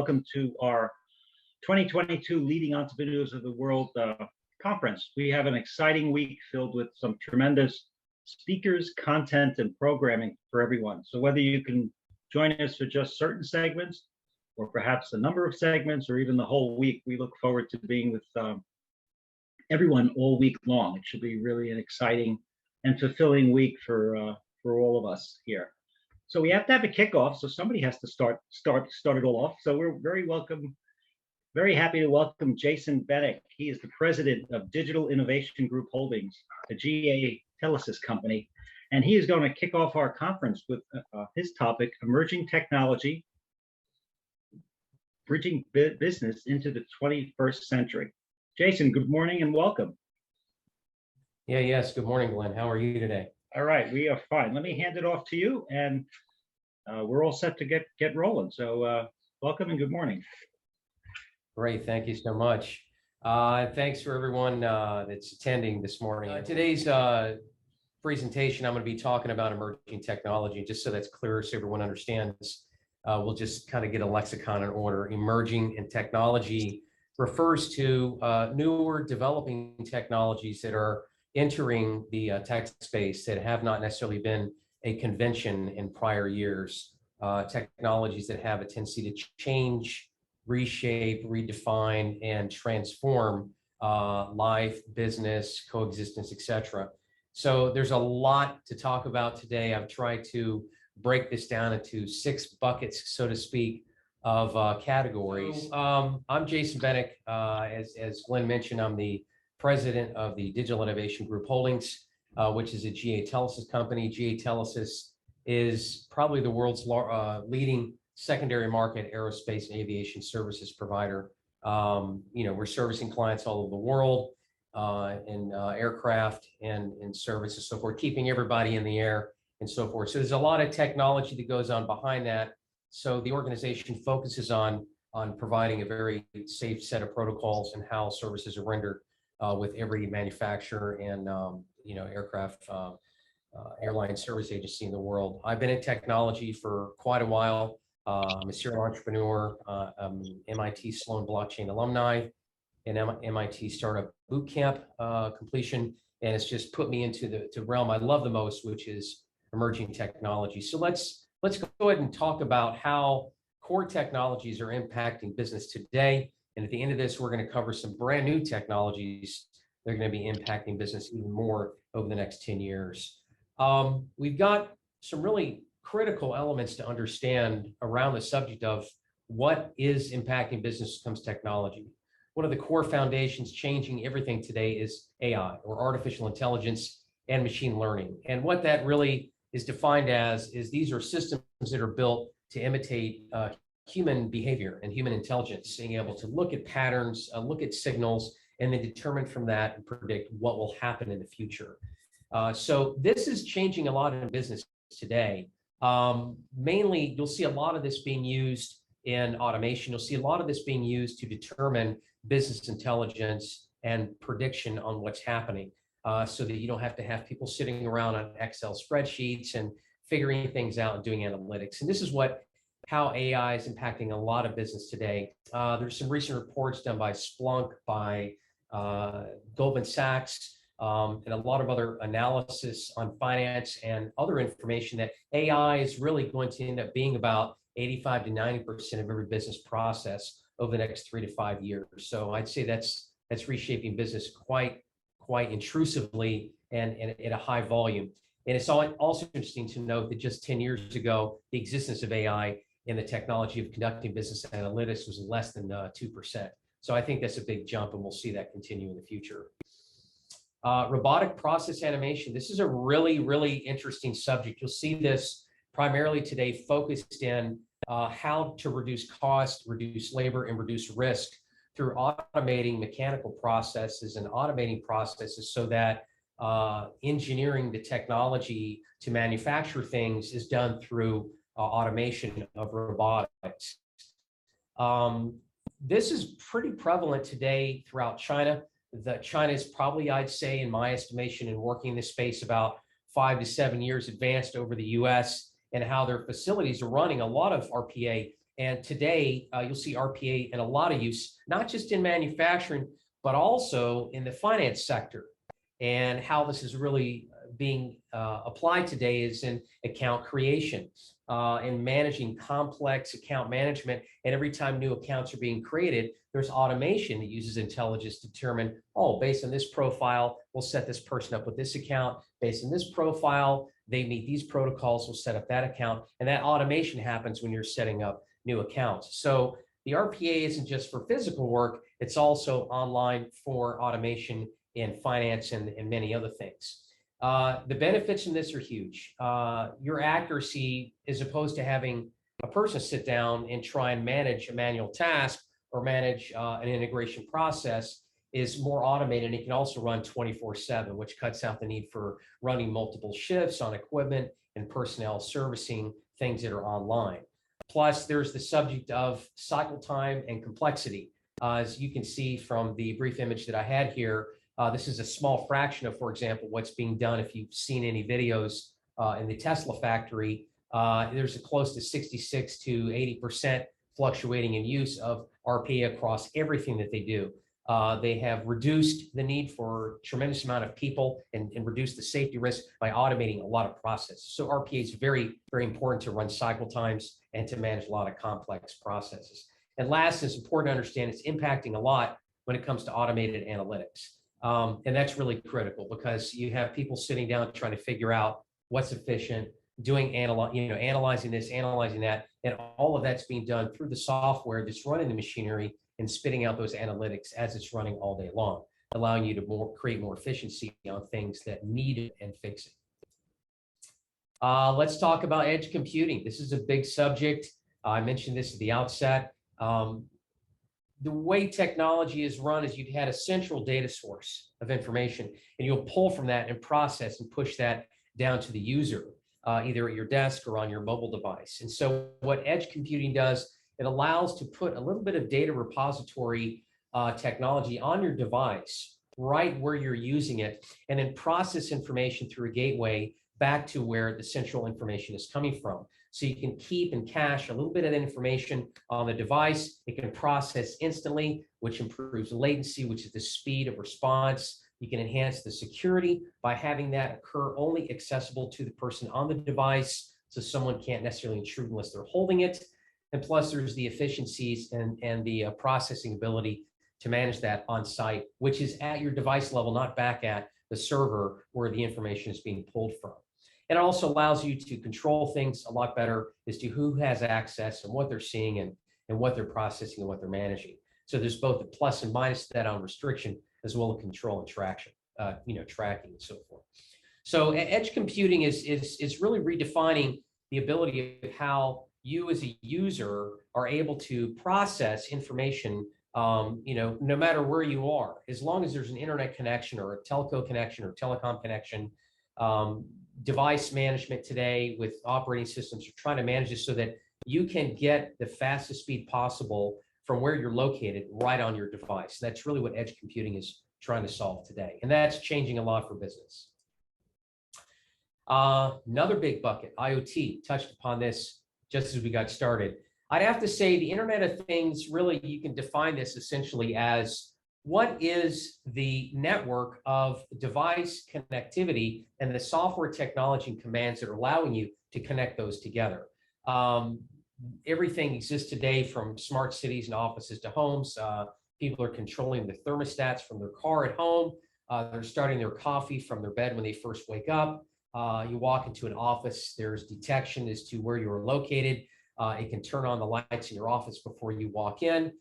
welcome to our 2022 Leading Entrepreneurs of the World conference. We have an exciting week filled with some tremendous speakers, content, and programming for everyone. So whether you can join us for just certain segments, or perhaps a number of segments, or even the whole week, we look forward to being with everyone all week long. It should be really an exciting and fulfilling week for all of us here. So we have to have a kickoff, so somebody has to start it all off. So we're very happy to welcome Jason Bennick. He is the president of Digital Innovation Group Holdings, a GA Telesis company, and he is going to kick off our conference with his topic: emerging technology, bridging business into the 21st century. Jason, good morning and welcome. Yes, good morning, Glenn. How are you today? All right, we are fine. Let me hand it off to you, and we're all set to get rolling. So welcome and good morning. Great, thank you so much. Thanks for everyone that's attending this morning. Today's presentation, I'm going to be talking about emerging technology, just so that's clear, so everyone understands. We'll just kind of get a lexicon in order. Emerging and technology refers to newer developing technologies that are entering the tech space that have not necessarily been a convention in prior years. Technologies that have a tendency to change, reshape, redefine, and transform life, business, coexistence, etc. So there's a lot to talk about today. I've tried to break this down into 6 buckets, so to speak, of categories. I'm Jason Bennick. As Glenn mentioned, I'm the president of the Digital Innovation Group Holdings, which is a GA Telesis company. GA Telesis is probably the world's leading secondary market aerospace and aviation services provider. We're servicing clients all over the world in aircraft and in services, so forth, keeping everybody in the air and so forth. So there's a lot of technology that goes on behind that. So the organization focuses on providing a very safe set of protocols and how services are rendered with every manufacturer and aircraft airline service agency in the world. I've been in technology for quite a while. I'm a serial entrepreneur, MIT Sloan blockchain alumni, and MIT startup bootcamp completion, and it's just put me into the realm I love the most, which is emerging technology. So let's go ahead and talk about how core technologies are impacting business today. And at the end of this, we're going to cover some brand new technologies that are going to be impacting business even more over the next 10 years. We've got some really critical elements to understand around the subject of what is impacting business when it comes to technology. One of the core foundations changing everything today is AI, or artificial intelligence and machine learning. And what that really is defined as is these are systems that are built to imitate human behavior and human intelligence, being able to look at patterns, look at signals, and then determine from that and predict what will happen in the future. So this is changing a lot in business today. Mainly, you'll see a lot of this being used in automation. You'll see a lot of this being used to determine business intelligence and prediction on what's happening, so that you don't have to have people sitting around on Excel spreadsheets and figuring things out and doing analytics. And this is how AI is impacting a lot of business today. There's some recent reports done by Splunk, by Goldman Sachs, and a lot of other analysis on finance and other information that AI is really going to end up being about 85 to 90% of every business process over the next 3 to 5 years. So I'd say that's reshaping business quite intrusively and at a high volume. And it's also interesting to note that just 10 years ago, the existence of AI in the technology of conducting business analytics was less than 2%. So I think that's a big jump, and we'll see that continue in the future. Robotic process automation. This is a really interesting subject. You'll see this primarily today focused in how to reduce cost, reduce labor, and reduce risk through automating mechanical processes and automating processes so that engineering the technology to manufacture things is done through automation of robotics. This is pretty prevalent today throughout China. China is probably, I'd say, in my estimation, in working in this space about 5 to 7 years advanced over the US, and how their facilities are running a lot of RPA And today, you'll see RPA in a lot of use, not just in manufacturing, but also in the finance sector. And how this is really being applied today is in account creation, in managing complex account management. And every time new accounts are being created, there's automation that uses intelligence to determine, oh, based on this profile, we'll set this person up with this account. Based on this profile, they meet these protocols, we'll set up that account. And that automation happens when you're setting up new accounts. So the RPA isn't just for physical work, it's also online for automation in finance and many other things. The benefits in this are huge. Your accuracy, as opposed to having a person sit down and try and manage a manual task or manage an integration process, is more automated. And it can also run 24/7, which cuts out the need for running multiple shifts on equipment and personnel servicing things that are online. Plus, there's the subject of cycle time and complexity. As you can see from the brief image that I had here, this is a small fraction of, for example, what's being done. If you've seen any videos in the Tesla factory, there's a close to 66 to 80% fluctuating in use of RPA across everything that they do. They have reduced the need for a tremendous amount of people and reduced the safety risk by automating a lot of processes. So RPA is very, very important to run cycle times and to manage a lot of complex processes. And last, it's important to understand it's impacting a lot when it comes to automated analytics. And that's really critical because you have people sitting down trying to figure out what's efficient, analyzing this, analyzing that, and all of that's being done through the software that's running the machinery and spitting out those analytics as it's running all day long, allowing you to create more efficiency on things that need it and fix it. Let's talk about edge computing. This is a big subject. I mentioned this at the outset. The way technology is run is you'd had a central data source of information, and you'll pull from that and process and push that down to the user, either at your desk or on your mobile device. And so what edge computing does, it allows to put a little bit of data repository technology on your device, right where you're using it, and then process information through a gateway back to where the central information is coming from. So you can keep and cache a little bit of that information on the device. It can process instantly, which improves latency, which is the speed of response. You can enhance the security by having that occur only accessible to the person on the device, so someone can't necessarily intrude unless they're holding it. And plus, there's the efficiencies and the processing ability to manage that on site, which is at your device level, not back at the server where the information is being pulled from. And it also allows you to control things a lot better as to who has access and what they're seeing and what they're processing and what they're managing. So there's both a plus and minus to that on restriction, as well as control and tracking and so forth. So edge computing is really redefining the ability of how you as a user are able to process information, no matter where you are, as long as there's an internet connection or a telco connection or telecom connection. Device management today with operating systems are trying to manage this so that you can get the fastest speed possible from where you're located right on your device. That's really what edge computing is trying to solve today. And that's changing a lot for business. Another big bucket, IoT, touched upon this just as we got started. I'd have to say the Internet of Things, really, you can define this essentially as what is the network of device connectivity and the software technology and commands that are allowing you to connect those together. Everything exists today, from smart cities and offices to homes. People are controlling the thermostats from their car at home. They're starting their coffee from their bed when they first wake up. You walk into an office, there's detection as to where you're located. It can turn on the lights in your office before you walk in.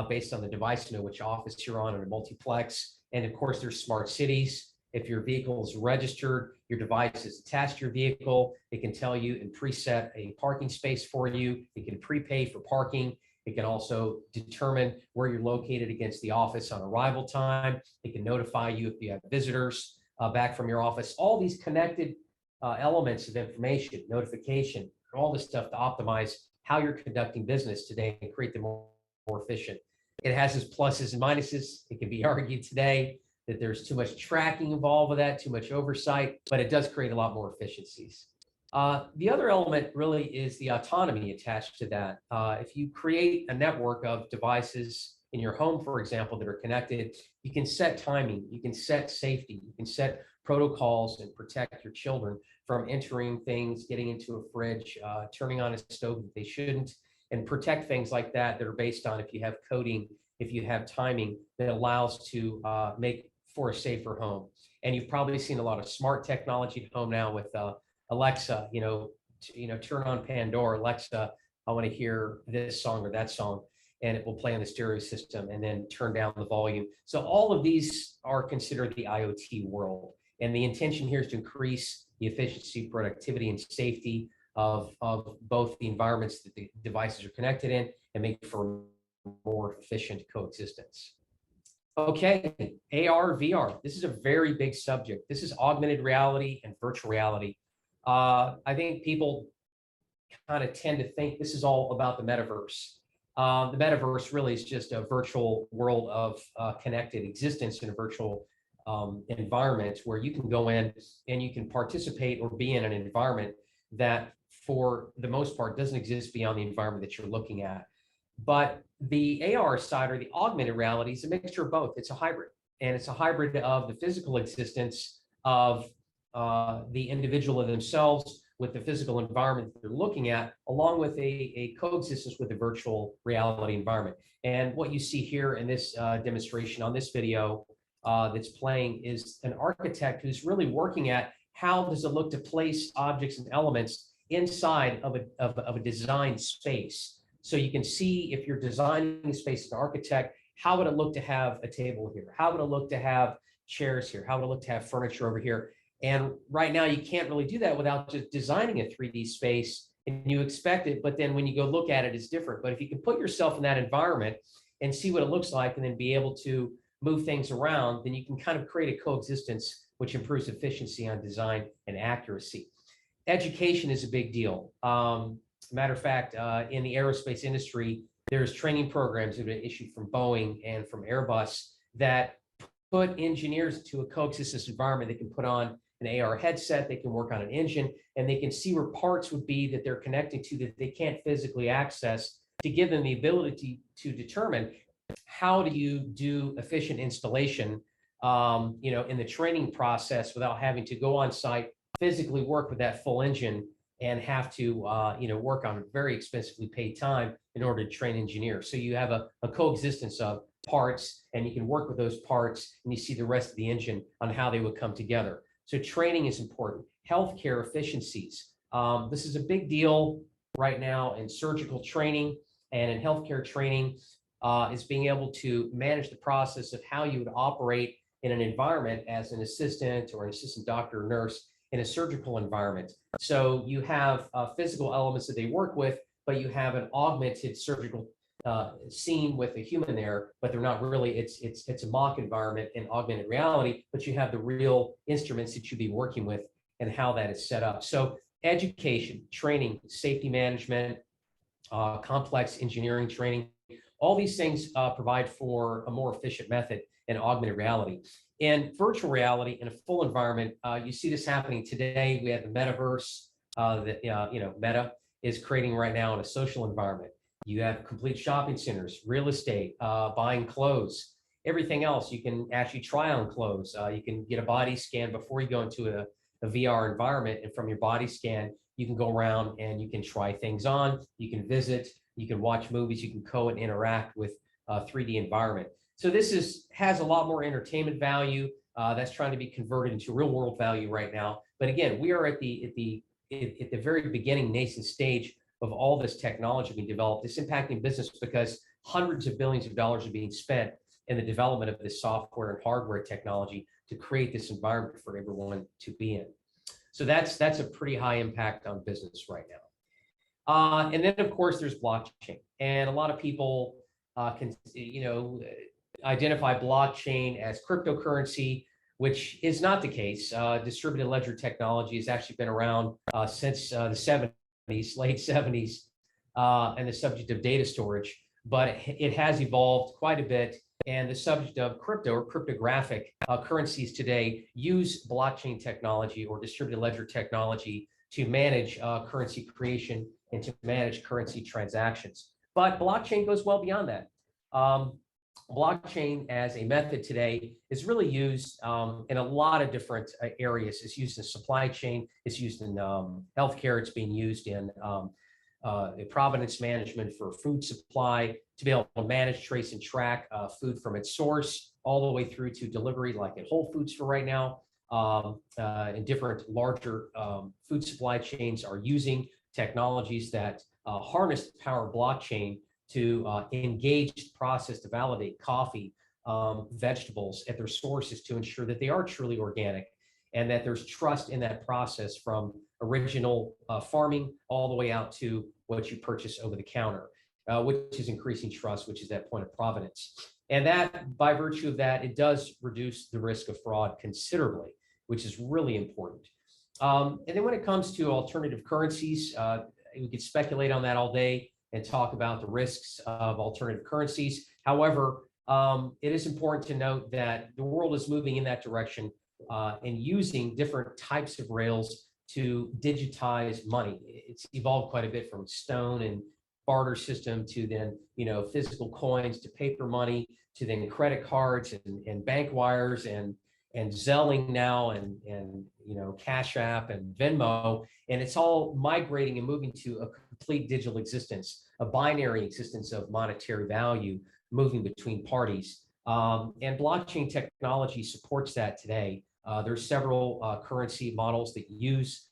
Based on the device to know which office you're on in a multiplex. And of course, there's smart cities. If your vehicle is registered, your device is attached to your vehicle. It can tell you and preset a parking space for you. It can prepay for parking. It can also determine where you're located against the office on arrival time. It can notify you if you have visitors back from your office. All these connected elements of information, notification, all this stuff to optimize how you're conducting business today and create the more efficient. It has its pluses and minuses. It can be argued today that there's too much tracking involved with that, too much oversight, but it does create a lot more efficiencies. The other element really is the autonomy attached to that. If you create a network of devices in your home, for example, that are connected, you can set timing, you can set safety, you can set protocols and protect your children from entering things, getting into a fridge, turning on a stove that they shouldn't, and protect things like that that are based on if you have coding, if you have timing that allows to make for a safer home. And you've probably seen a lot of smart technology at home now with Alexa, turn on Pandora, Alexa, I want to hear this song or that song, and it will play on the stereo system and then turn down the volume. So all of these are considered the IoT world. And the intention here is to increase the efficiency, productivity, and safety of both the environments that the devices are connected in and make for more efficient coexistence. Okay, AR/VR. This is a very big subject. This is augmented reality and virtual reality. I think people kind of tend to think this is all about the metaverse. The metaverse really is just a virtual world of connected existence in a virtual environment where you can go in and you can participate or be in an environment that for the most part doesn't exist beyond the environment that you're looking at. But the AR side, or the augmented reality, is a mixture of both. It's a hybrid, and it's a hybrid of the physical existence of the individual of themselves with the physical environment that they're looking at, along with a coexistence with the virtual reality environment. And what you see here in this demonstration on this video that's playing is an architect who's really working at how does it look to place objects and elements inside of a design space. So you can see if you're designing a space as an architect, how would it look to have a table here? How would it look to have chairs here? How would it look to have furniture over here? And right now you can't really do that without just designing a 3D space, and you expect it, but then when you go look at it, it's different. But if you can put yourself in that environment and see what it looks like and then be able to move things around, then you can kind of create a coexistence which improves efficiency on design and accuracy. Education is a big deal. Matter of fact, in the aerospace industry, there's training programs that have been issued from Boeing and from Airbus that put engineers into a coexistence environment. They can put on an AR headset, they can work on an engine, and they can see where parts would be that they're connecting to that they can't physically access, to give them the ability to determine how do you do efficient installation, in the training process without having to go on site, physically work with that full engine, and have to work on very expensively paid time in order to train engineers. So you have a coexistence of parts, and you can work with those parts, and you see the rest of the engine on how they would come together. So training is important. Healthcare efficiencies. This is a big deal right now in surgical training and in healthcare training, is being able to manage the process of how you would operate in an environment as an assistant or an assistant doctor or nurse in a surgical environment. So you have physical elements that they work with, but you have an augmented surgical scene with a human there, but they're not really, it's a mock environment in augmented reality, but you have the real instruments that you'd be working with and how that is set up. So education, training, safety management, complex engineering training, all these things provide for a more efficient method in augmented reality. In virtual reality, in a full environment, you see this happening today. We have the metaverse that Meta is creating right now in a social environment. You have complete shopping centers, real estate, buying clothes, everything else. You can actually try on clothes. You can get a body scan before you go into a VR environment, and from your body scan, you can go around and you can try things on. You can visit. You can watch movies. You can and interact with a 3D environment. So this has a lot more entertainment value. That's trying to be converted into real world value right now. But again, we are at the very beginning, nascent stage of all this technology being developed. It's impacting business because hundreds of billions of dollars are being spent in the development of this software and hardware technology to create this environment for everyone to be in. So that's a pretty high impact on business right now. And then of course there's blockchain, and a lot of people can identify blockchain as cryptocurrency, which is not the case. Distributed ledger technology has actually been around since the 70s, late 70s, and the subject of data storage, but it has evolved quite a bit. And the subject of crypto or cryptographic currencies today use blockchain technology or distributed ledger technology to manage currency creation and to manage currency transactions. But blockchain goes well beyond that. Blockchain as a method today is really used in a lot of different areas. It's used in supply chain, it's used in healthcare, it's being used in provenance management for food supply, to be able to manage, trace, and track food from its source all the way through to delivery, like at Whole Foods for right now. And different larger food supply chains are using technologies that harness the power of blockchain to engage process to validate coffee, vegetables at their sources to ensure that they are truly organic and that there's trust in that process from original farming all the way out to what you purchase over the counter, which is increasing trust, which is that point of provenance. And that, by virtue of that, it does reduce the risk of fraud considerably, which is really important. And then when it comes to alternative currencies, we could speculate on that all day and talk about the risks of alternative currencies. However, it is important to note that the world is moving in that direction and using different types of rails to digitize money. It's evolved quite a bit from stone and barter system to then, physical coins to paper money to then credit cards and bank wires and Zelling now and Cash App and Venmo, and it's all migrating and moving to a complete digital existence, a binary existence of monetary value moving between parties. And blockchain technology supports that today. There's several currency models that use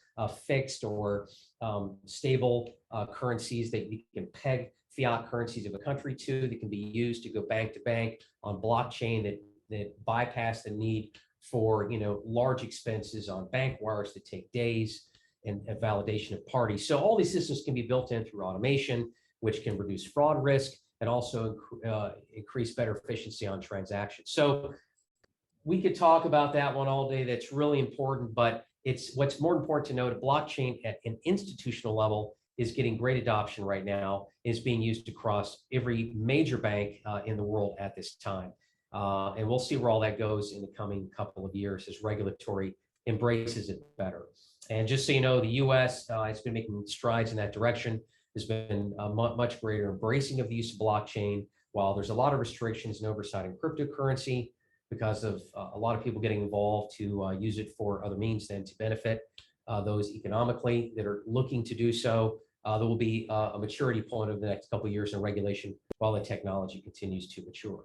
fixed or stable currencies that you can peg fiat currencies of a country to that can be used to go bank to bank on blockchain that bypass the need for large expenses on bank wires that take days and a validation of parties. So all these systems can be built in through automation, which can reduce fraud risk and also increase better efficiency on transactions. So we could talk about that one all day. That's really important, but it's what's more important to note, blockchain at an institutional level is getting great adoption right now, is being used across every major bank in the world at this time. And we'll see where all that goes in the coming couple of years as regulatory embraces it better. And just so you know, the US has been making strides in that direction. There's been a much greater embracing of the use of blockchain, while there's a lot of restrictions and oversight in cryptocurrency because of a lot of people getting involved to use it for other means than to benefit those economically that are looking to do so. There will be a maturity point over the next couple of years in regulation while the technology continues to mature.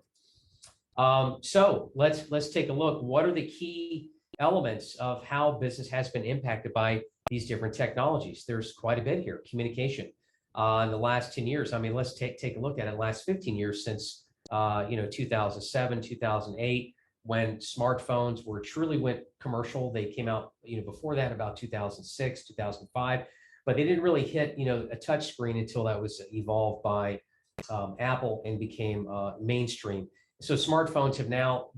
So let's take a look. What are the key elements of how business has been impacted by these different technologies? There's quite a bit here. Communication. In the last 10 years, I mean, let's take a look at it. The last 15 years since 2007, 2008, when smartphones were truly went commercial. They came out before that, about 2006, 2005, but they didn't really hit a touch screen until that was evolved by Apple and became mainstream. So smartphones have now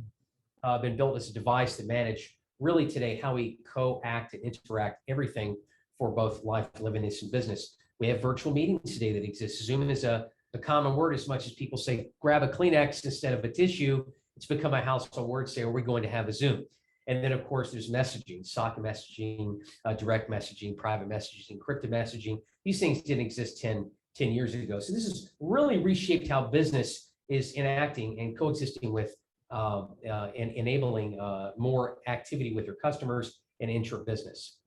been built as a device that manage really today how we co-act and interact everything for both life, living, and business. We have virtual meetings today that exist. Zoom is a common word. As much as people say, grab a Kleenex instead of a tissue, it's become a household word. Say, are we going to have a Zoom? And then, of course, there's messaging, socket messaging, direct messaging, private messaging, encrypted messaging. These things didn't exist 10 years ago. So this has really reshaped how business is enacting and coexisting with and enabling more activity with their customers and intra-business.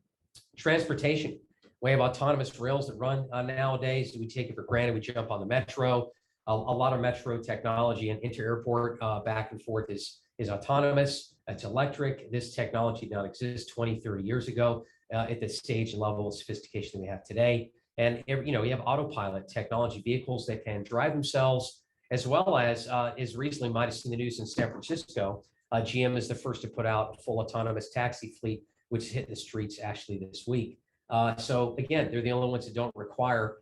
Transportation. We have autonomous rails that run nowadays. We take it for granted. We jump on the metro. A lot of metro technology and inter-airport back and forth is autonomous. It's electric. This technology did not exist 20, 30 years ago at the stage and level of sophistication that we have today. And we have autopilot technology, vehicles that can drive themselves, as well as recently might have seen the news in San Francisco. GM is the first to put out a full autonomous taxi fleet, which hit the streets actually this week. So again, they're the only ones that don't require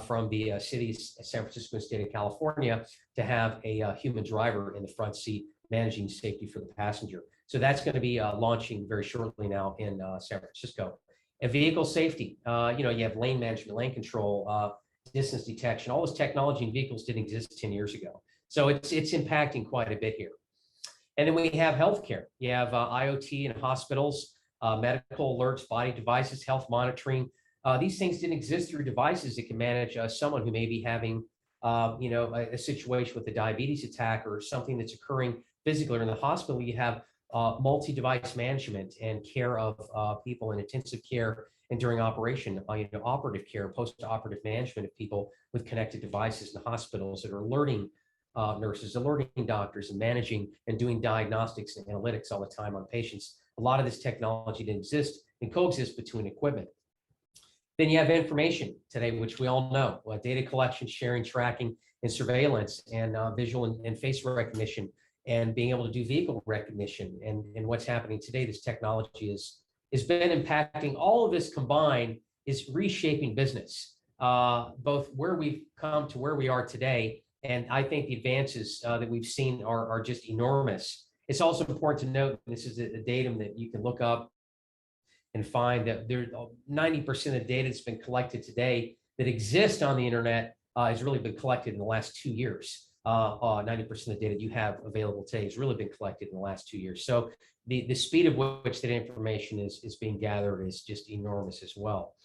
from the cities, San Francisco, state of California, to have a human driver in the front seat managing safety for the passenger. So that's going to be launching very shortly now in San Francisco. And vehicle safety, you have lane management, lane control, distance detection. All this technology in vehicles didn't exist 10 years ago. So it's impacting quite a bit here. And then we have healthcare. You have IoT in hospitals. medical alerts, body devices, health monitoring. These things didn't exist through devices that can manage someone who may be having a situation with a diabetes attack or something that's occurring physically or in the hospital. You have multi-device management and care of people in intensive care and during operation, operative care, post-operative management of people with connected devices in hospitals that are alerting nurses, alerting doctors, and managing and doing diagnostics and analytics all the time on patients. A lot of this technology didn't exist and coexist between equipment. Then you have information today, which we all know, data collection, sharing, tracking, and surveillance, and visual and face recognition, and being able to do vehicle recognition. And what's happening today, this technology has been impacting. All of this combined is reshaping business, both where we've come to where we are today. And I think the advances that we've seen are just enormous. It's also important to note, and this is a datum that you can look up and find, that 90% of the data that's been collected today that exists on the internet has really been collected in the last 2 years. 90% of the data you have available today has really been collected in the last 2 years. So the speed of which that information is being gathered is just enormous as well.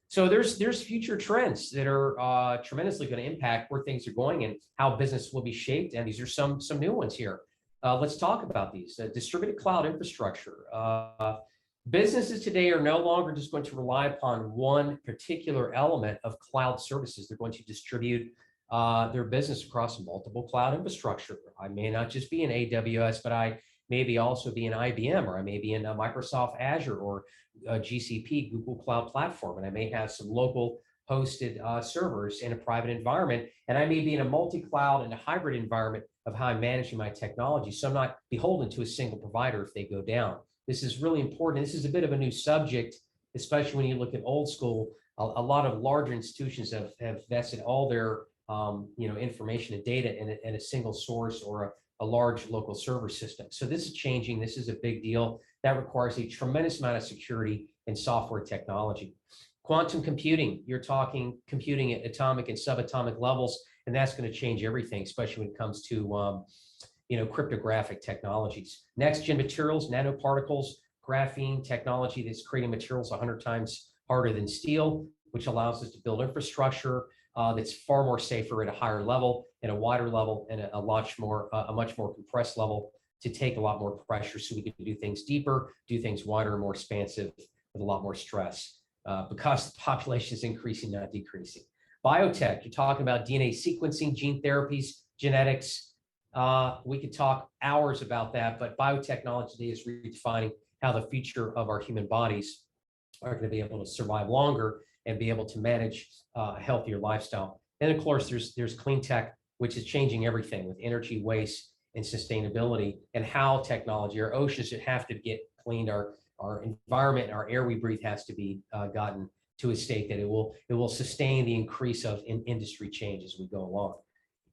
So there's future trends that are tremendously going to impact where things are going and how business will be shaped. And these are some new ones here. Let's talk about these. Distributed cloud infrastructure. Businesses today are no longer just going to rely upon one particular element of cloud services. They're going to distribute their business across multiple cloud infrastructure. I may not just be in AWS, but I maybe also be in IBM, or I may be in Microsoft Azure or GCP, Google Cloud Platform, and I may have some local hosted servers in a private environment, and I may be in a multi-cloud and a hybrid environment of how I'm managing my technology. So I'm not beholden to a single provider if they go down. This is really important. This is a bit of a new subject, especially when you look at old school. A lot of larger institutions have vested all their information and data in a single source or a large local server system. So this is changing. This is a big deal. That requires a tremendous amount of security and software technology. Quantum computing, you're talking computing at atomic and subatomic levels, and that's going to change everything, especially when it comes to cryptographic technologies. Next-gen materials, nanoparticles, graphene technology that's creating materials 100 times harder than steel, which allows us to build infrastructure that's far more safer at a higher level, at a wider level, and a much more compressed level to take a lot more pressure, so we can do things deeper, do things wider and more expansive with a lot more stress, because the population is increasing, not decreasing. Biotech, you're talking about DNA sequencing, gene therapies, genetics. We could talk hours about that, but biotechnology today is redefining how the future of our human bodies are going to be able to survive longer and be able to manage a healthier lifestyle. And of course, there's clean tech, which is changing everything with energy, waste, and sustainability, and how technology, our oceans should have to get cleaned, our environment and our air we breathe has to be gotten to a state that it will sustain the increase of industry change as we go along.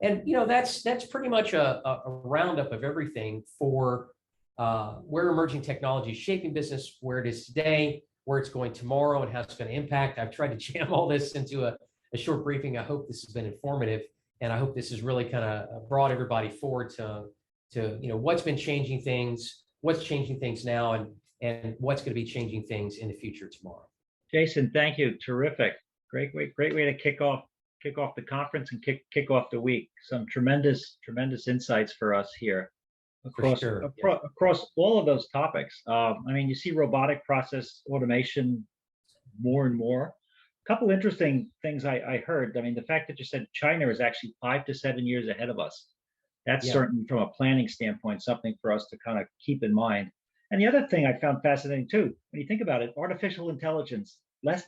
And that's pretty much a roundup of everything for where emerging technology is shaping business, where it is today, where it's going tomorrow, and how it's going to impact. I've tried to jam all this into a short briefing. I hope this has been informative, and I hope this has really kind of brought everybody forward to what's been changing things, what's changing things now, and what's going to be changing things in the future tomorrow. Jason, thank you. Terrific. Great way to kick off the conference and kick off the week. Some tremendous insights for us here across all of those topics. You see robotic process automation more and more. A couple interesting things I heard. The fact that you said China is actually 5 to 7 years ahead of us. That's certainly, from a planning standpoint, something for us to kind of keep in mind. And the other thing I found fascinating too, when you think about it, artificial intelligence, less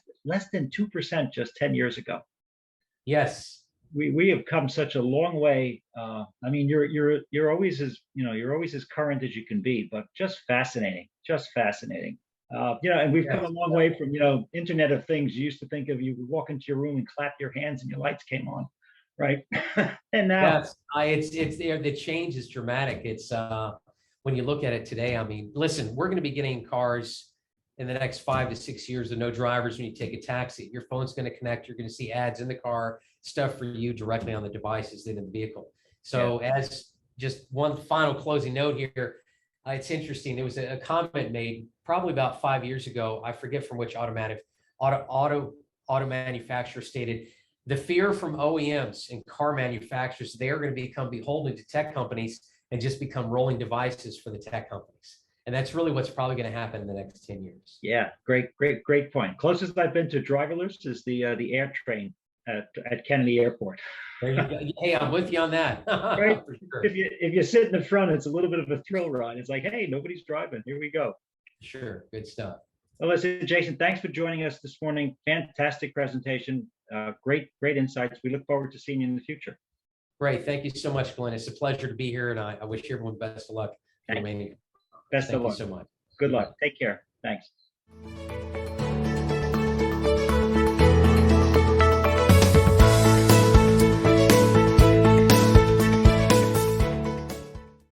than 2% just 10 years ago. Yes. We have come such a long way. You're always as current as you can be, but just fascinating. And we've come a long way from Internet of Things. You used to think of, you would walk into your room and clap your hands and your lights came on, right? And now it's the change is dramatic. It's when you look at it today. Listen, we're going to be getting cars in the next 5 to 6 years with no drivers. When you take a taxi, your phone's going to connect. You're going to see ads in the car, stuff for you directly on the devices in the vehicle. So as just one final closing note here, It's interesting. There was a comment made probably about 5 years ago. I forget from which auto manufacturer stated the fear from OEMs and car manufacturers, they are going to become beholden to tech companies and just become rolling devices for the tech companies. And that's really what's probably going to happen in the next 10 years. Yeah, great point. Closest I've been to driverless is the air train at Kennedy Airport. There you go. Hey, I'm with you on that. Right? For sure. If you sit in the front, it's a little bit of a thrill ride. It's like, hey, nobody's driving. Here we go. Sure. Good stuff. Well, listen, Jason, thanks for joining us this morning. Fantastic presentation. Great insights. We look forward to seeing you in the future. Great. Thank you so much, Glenn. It's a pleasure to be here, and I wish everyone best of luck. Best of luck. Thank you so much. Good luck. Take care. Thanks.